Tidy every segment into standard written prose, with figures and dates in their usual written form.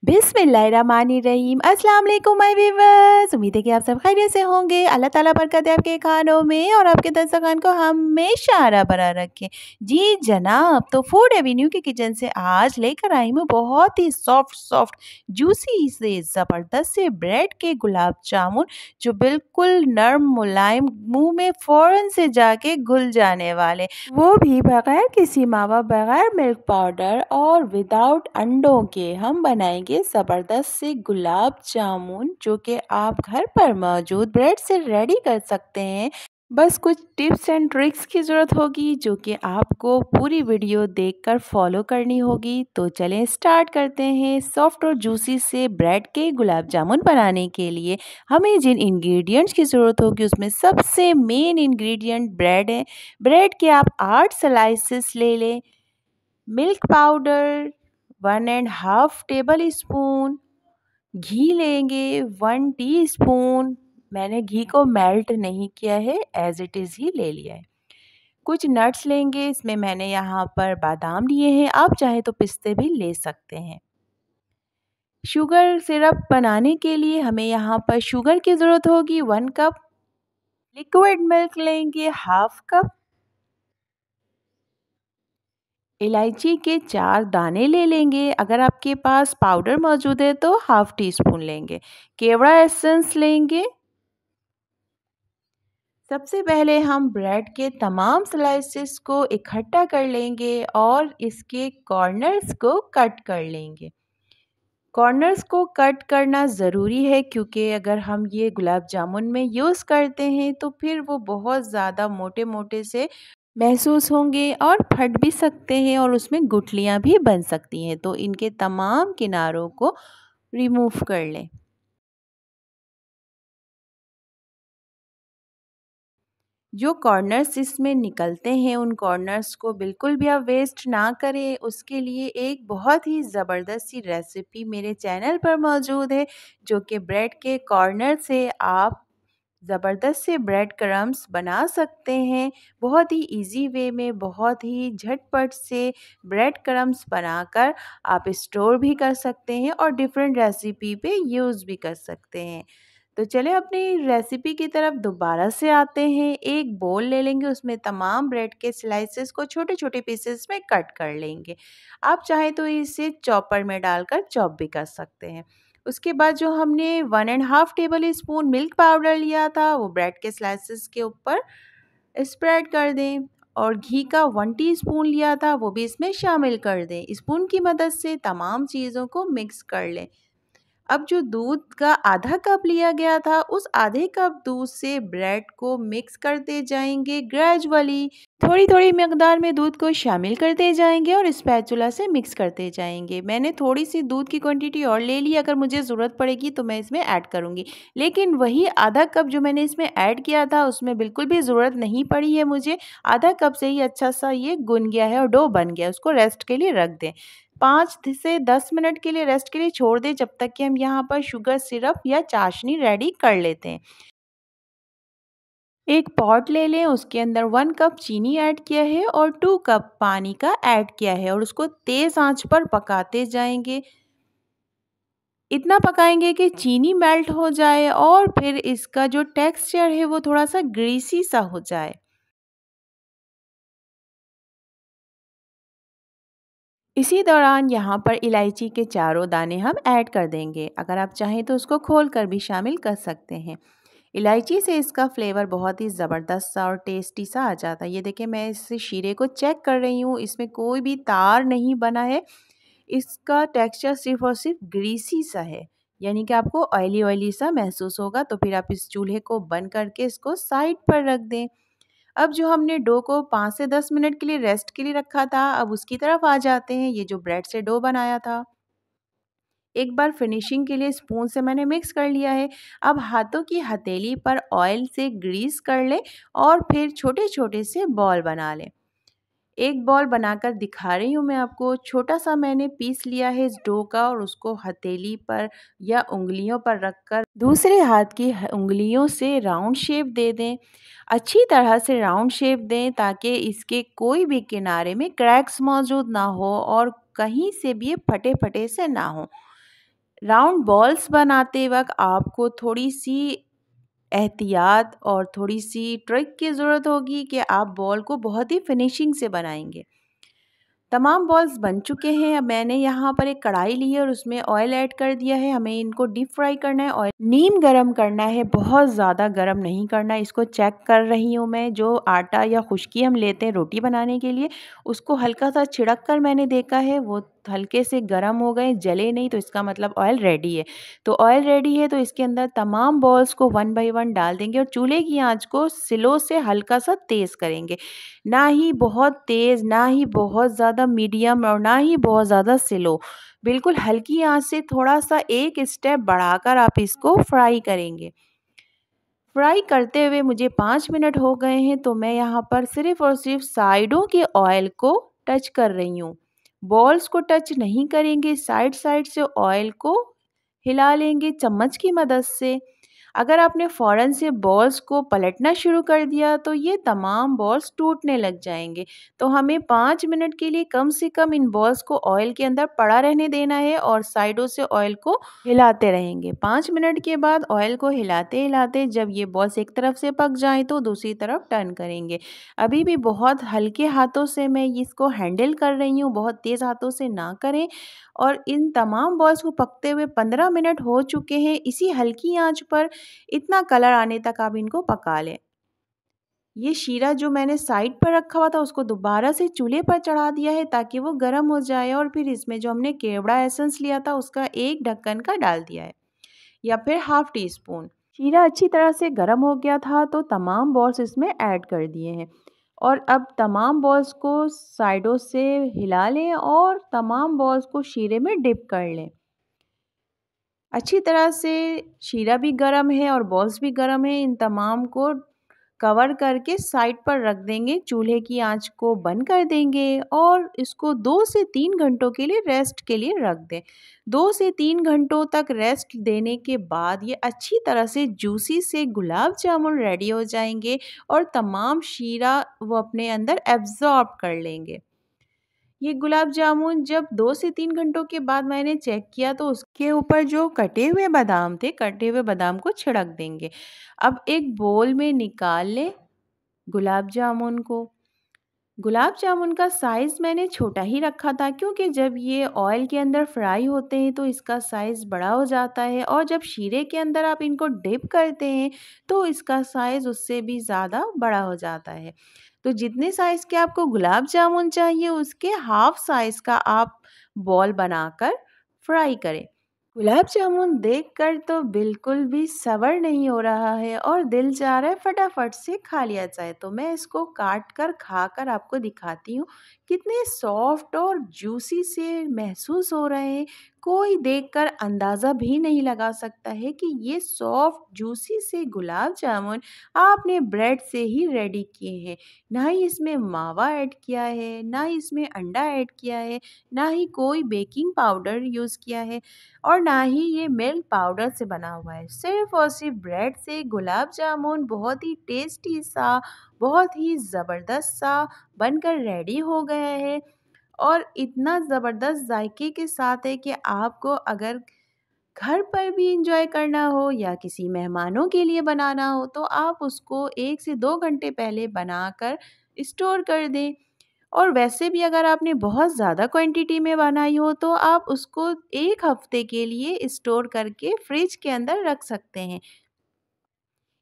बिस्मिल्लाहिर्रहमानिर्रहीम। अस्सलाम वालेकुम माय व्यूअर्स, उम्मीद है कि आप सब खैरियत से होंगे। अल्लाह ताला बरकत दे आपके खानों में और आपके दस्तरखान को हमेशा हरा भरा रखे। जी जनाब, तो फूड एवेन्यू के किचन से आज लेकर आई हूँ बहुत ही सॉफ्ट सॉफ्ट जूसी से ज़बरदस्त से ब्रेड के गुलाब जामुन, जो बिल्कुल नर्म मुलायम, मुंह में फ़ौरन से जाके घुल जाने वाले, वो भी बगैर किसी मावा, बगैर मिल्क पाउडर और विदाउट अंडों के। हम बनाएंगे ज़बरदस्त से गुलाब जामुन, जो कि आप घर पर मौजूद ब्रेड से रेडी कर सकते हैं। बस कुछ टिप्स एंड ट्रिक्स की ज़रूरत होगी, जो कि आपको पूरी वीडियो देखकर फॉलो करनी होगी। तो चलें स्टार्ट करते हैं। सॉफ्ट और जूसी से ब्रेड के गुलाब जामुन बनाने के लिए हमें जिन इंग्रेडिएंट्स की ज़रूरत होगी, उसमें सबसे मेन इंग्रेडिएंट ब्रेड है। ब्रेड के आप 8 स्लाइसेस ले लें। मिल्क पाउडर 1.5 टेबल स्पून, घी लेंगे 1 टीस्पून। मैंने घी को मेल्ट नहीं किया है, एज इट इज़ ही ले लिया है। कुछ नट्स लेंगे, इसमें मैंने यहाँ पर बादाम लिए हैं, आप चाहे तो पिस्ते भी ले सकते हैं। शुगर सिरप बनाने के लिए हमें यहाँ पर शुगर की ज़रूरत होगी 1 कप। लिक्विड मिल्क लेंगे 1/2 कप। इलायची के 4 दाने ले लेंगे, अगर आपके पास पाउडर मौजूद है तो 1/2 टीस्पून लेंगे। केवड़ा एसेंस लेंगे। सबसे पहले हम ब्रेड के तमाम स्लाइसेस को इकट्ठा कर लेंगे और इसके कॉर्नर्स को कट कर लेंगे। कॉर्नर्स को कट करना ज़रूरी है, क्योंकि अगर हम ये गुलाब जामुन में यूज़ करते हैं तो फिर वो बहुत ज़्यादा मोटे मोटे से महसूस होंगे और फट भी सकते हैं और उसमें गुठलियाँ भी बन सकती हैं। तो इनके तमाम किनारों को रिमूव कर लें। जो कॉर्नर्स इसमें निकलते हैं, उन कॉर्नर्स को बिल्कुल भी आप वेस्ट ना करें। उसके लिए एक बहुत ही ज़बरदस्त सी रेसिपी मेरे चैनल पर मौजूद है, जो कि ब्रेड के कॉर्नर से आप ज़बरदस्त से ब्रेड क्रम्स बना सकते हैं। बहुत ही इजी वे में, बहुत ही झटपट से ब्रेड क्रम्स बनाकर आप स्टोर भी कर सकते हैं और डिफरेंट रेसिपी पे यूज़ भी कर सकते हैं। तो चले अपनी रेसिपी की तरफ दोबारा से आते हैं। एक बोल ले लेंगे, उसमें तमाम ब्रेड के स्लाइसेस को छोटे छोटे पीसेस में कट कर लेंगे। आप चाहे तो इसे चॉपर में डालकर चॉप भी कर सकते हैं। उसके बाद जो हमने 1.5 टेबल स्पून मिल्क पाउडर लिया था, वो ब्रेड के स्लाइसेस के ऊपर स्प्रेड कर दें और घी का 1 टीस्पून लिया था, वो भी इसमें शामिल कर दें। स्पून की मदद से तमाम चीज़ों को मिक्स कर लें। अब जो दूध का आधा कप लिया गया था, उस आधे कप दूध से ब्रेड को मिक्स करते जाएंगे ग्रेजुअली। थोड़ी थोड़ी मकदार में दूध को शामिल करते जाएंगे और स्पैचुला से मिक्स करते जाएंगे। मैंने थोड़ी सी दूध की क्वांटिटी और ले ली, अगर मुझे ज़रूरत पड़ेगी तो मैं इसमें ऐड करूँगी। लेकिन वही आधा कप जो मैंने इसमें ऐड किया था, उसमें बिल्कुल भी ज़रूरत नहीं पड़ी है मुझे। आधा कप से ही अच्छा सा ये गुन गया है और डो बन गया है। उसको रेस्ट के लिए रख दें। 5 से 10 मिनट के लिए रेस्ट के लिए छोड़ दें, जब तक कि हम यहाँ पर शुगर सिरप या चाशनी रेडी कर लेते हैं। एक पॉट ले लें, उसके अंदर 1 कप चीनी ऐड किया है और 2 कप पानी का ऐड किया है और उसको तेज़ आंच पर पकाते जाएंगे। इतना पकाएंगे कि चीनी मेल्ट हो जाए और फिर इसका जो टेक्सचर है वो थोड़ा सा ग्रीसी सा हो जाए। इसी दौरान यहाँ पर इलायची के चारों दाने हम ऐड कर देंगे। अगर आप चाहें तो उसको खोल कर भी शामिल कर सकते हैं। इलायची से इसका फ्लेवर बहुत ही ज़बरदस्त सा और टेस्टी सा आ जाता है। ये देखिए, मैं इस शीरे को चेक कर रही हूँ, इसमें कोई भी तार नहीं बना है। इसका टेक्सचर सिर्फ़ और सिर्फ ग्रीसी सा है, यानी कि आपको ऑयली ऑयली सा महसूस होगा। तो फिर आप इस चूल्हे को बंद करके इसको साइड पर रख दें। अब जो हमने डो को 5 से 10 मिनट के लिए रेस्ट के लिए रखा था, अब उसकी तरफ आ जाते हैं। ये जो ब्रेड से डो बनाया था, एक बार फिनिशिंग के लिए स्पून से मैंने मिक्स कर लिया है। अब हाथों की हथेली पर ऑयल से ग्रीस कर लें और फिर छोटे छोटे से बॉल बना लें। एक बॉल बनाकर दिखा रही हूँ मैं आपको। छोटा-सा मैंने पीस लिया है इस डो का और उसको हथेली पर या उँगलियों पर रखकर दूसरे हाथ की उँगलियों से राउंड शेप दे दें। अच्छी तरह से राउंड शेप दें ताकि इसके कोई भी किनारे में क्रैक्स मौजूद ना हो और कहीं से भी ये फटे-फटे से ना हो। राउंड बॉल्स बनाते वक़्त आपको थोड़ी-सी एहतियात और थोड़ी-सी ट्रिक की ज़रूरत होगी कि आप बॉल को बहुत ही फिनिशिंग से बनाएँगे। तमाम बॉल्स बन चुके हैं। अब मैंने यहाँ पर एक कढ़ाई ली है और उसमें ऑयल ऐड कर दिया है। हमें इनको डीप फ्राई करना है। ऑयल नीम गरम करना है, बहुत ज़्यादा गरम नहीं करना है। इसको चेक कर रही हूँ मैं। जो आटा या खुश्की हम लेते हैं रोटी बनाने के लिए, उसको हल्का-सा छिड़क कर मैंने देखा है, वो हल्के से गरम हो गए, जले नहीं, तो इसका मतलब ऑयल रेडी है। तो ऑयल रेडी है तो इसके अंदर तमाम बॉल्स को वन बाय वन डाल देंगे और चूल्हे की आँच को स्लो से हल्का-सा तेज़ करेंगे। ना ही बहुत तेज़, ना ही बहुत ज़्यादा मीडियम और ना ही बहुत ज़्यादा स्लो। बिल्कुल हल्की आँच से थोड़ा-सा एक स्टेप बढ़ाकर आप इसको फ्राई करेंगे। फ्राई करते हुए मुझे 5 मिनट हो गए हैं तो मैं यहाँ पर सिर्फ़ और सिर्फ़ साइडों के ऑयल को टच कर रही हूँ। बॉल्स को टच नहीं करेंगे, साइड-साइड से ऑयल को हिला लेंगे चम्मच की मदद से। अगर आपने फ़ौरन से बॉल्स को पलटना शुरू कर दिया तो ये तमाम बॉल्स टूटने लग जाएँगे। तो हमें 5 मिनट के लिए कम से कम इन बॉल्स को ऑयल के अंदर पड़ा रहने देना है और साइडों से ऑयल को हिलाते रहेंगे। 5 मिनट के बाद ऑयल को हिलाते-हिलाते जब ये बॉल्स एक तरफ से पक जाएँ तो दूसरी तरफ टर्न करेंगे। अभी भी बहुत हल्के हाथों से मैं इसको हैंडल कर रही हूँ, बहुत तेज़ हाथों से ना करें। और इन तमाम बॉल्स को पकते हुए 15 मिनट हो चुके हैं। इसी हल्की आँच पर इतना कलर आने तक आप इनको पका लें। ये शीरा जो मैंने साइड पर रखा हुआ था उसको दोबारा से चूल्हे पर चढ़ा दिया है ताकि वो गर्म हो जाए और फिर इसमें जो हमने केवड़ा एसेंस लिया था उसका 1 ढक्कन का डाल दिया है या फिर हाफ़ टी स्पून। शीरा अच्छी तरह से गर्म हो गया था तो तमाम बॉल्स इसमें ऐड कर दिए हैं और अब तमाम बॉल्स को साइडों से हिला लें और तमाम बॉल्स को शीरे में डिप कर लें। अच्छी तरह से शीरा भी गरम है और बॉल्स भी गरम है। इन तमाम को कवर करके साइड पर रख देंगे। चूल्हे की आंच को बंद कर देंगे और इसको 2 से 3 घंटों के लिए रेस्ट के लिए रख दें। 2 से 3 घंटों तक रेस्ट देने के बाद ये अच्छी तरह से जूसी से गुलाब जामुन रेडी हो जाएंगे और तमाम शीरा वो अपने अंदर एब्ज़ॉर्ब कर लेंगे। ये गुलाब जामुन जब 2 से 3 घंटों के बाद मैंने चेक किया तो उसके ऊपर जो कटे हुए बादाम थे, कटे हुए बादाम को छिड़क देंगे। अब एक बोल में निकाल लें गुलाब जामुन को। गुलाब जामुन का साइज़ मैंने छोटा ही रखा था क्योंकि जब ये ऑयल के अंदर फ्राई होते हैं तो इसका साइज़ बड़ा हो जाता है और जब शीरे के अंदर आप इनको डिप करते हैं तो इसका साइज़ उससे भी ज़्यादा बड़ा हो जाता है। तो जितने साइज़ के आपको गुलाब जामुन चाहिए उसके हाफ़ साइज़ का आप बॉल बनाकर फ्राई करें। गुलाब जामुन देखकर तो बिल्कुल भी सब्र नहीं हो रहा है और दिल चाह रहा है फटाफट से खा लिया जाए। तो मैं इसको काट कर खाकर आपको दिखाती हूँ कितने सॉफ्ट और जूसी से महसूस हो रहे हैं। कोई देखकर अंदाज़ा भी नहीं लगा सकता है कि ये सॉफ्ट जूसी से गुलाब जामुन आपने ब्रेड से ही रेडी किए हैं। ना ही इसमें मावा ऐड किया है, ना ही इसमें अंडा ऐड किया है, ना ही कोई बेकिंग पाउडर यूज़ किया है और ना ही ये मिल्क पाउडर से बना हुआ है। सिर्फ़ और सिर्फ़ ब्रेड से गुलाब जामुन बहुत ही टेस्टी सा, बहुत ही ज़बरदस्त सा बनकर रेडी हो गया है और इतना ज़बरदस्त ज़ायके के साथ है कि आपको अगर घर पर भी एंजॉय करना हो या किसी मेहमानों के लिए बनाना हो तो आप उसको 1 से 2 घंटे पहले बनाकर स्टोर कर दें। और वैसे भी अगर आपने बहुत ज़्यादा क्वांटिटी में बनाई हो तो आप उसको 1 हफ़्ते के लिए स्टोर करके फ्रिज के अंदर रख सकते हैं।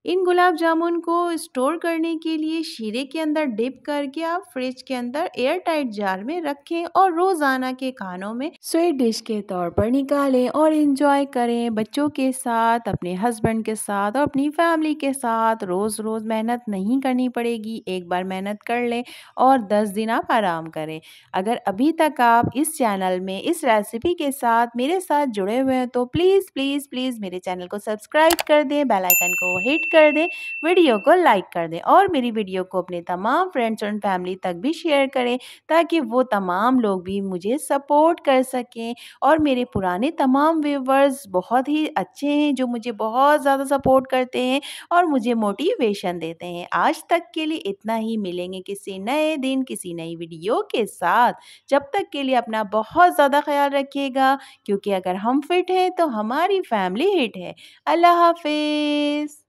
इन गुलाब जामुन को स्टोर करने के लिए शीरे के अंदर डिप करके आप फ्रिज के अंदर एयर टाइट जार में रखें और रोज़ाना के खानों में स्वीट डिश के तौर पर निकालें और एंजॉय करें बच्चों के साथ, अपने हस्बैंड के साथ और अपनी फैमिली के साथ। रोज़ रोज़ मेहनत नहीं करनी पड़ेगी, एक बार मेहनत कर लें और 10 दिन आप आराम करें। अगर अभी तक आप इस चैनल में इस रेसिपी के साथ मेरे साथ जुड़े हुए हैं तो प्लीज़ प्लीज़ प्लीज़ मेरे चैनल को सब्सक्राइब कर दें, बेल आइकन को हिट कर दें, वीडियो को लाइक कर दें और मेरी वीडियो को अपने तमाम फ्रेंड्स और फैमिली तक भी शेयर करें ताकि वो तमाम लोग भी मुझे सपोर्ट कर सकें। और मेरे पुराने तमाम व्यूवर्स बहुत ही अच्छे हैं जो मुझे बहुत ज़्यादा सपोर्ट करते हैं और मुझे मोटिवेशन देते हैं। आज तक के लिए इतना ही, मिलेंगे किसी नए दिन किसी नई वीडियो के साथ। जब तक के लिए अपना बहुत ज़्यादा ख्याल रखिएगा, क्योंकि अगर हम फिट हैं तो हमारी फैमिली हिट है। अल्लाह हाफिज़।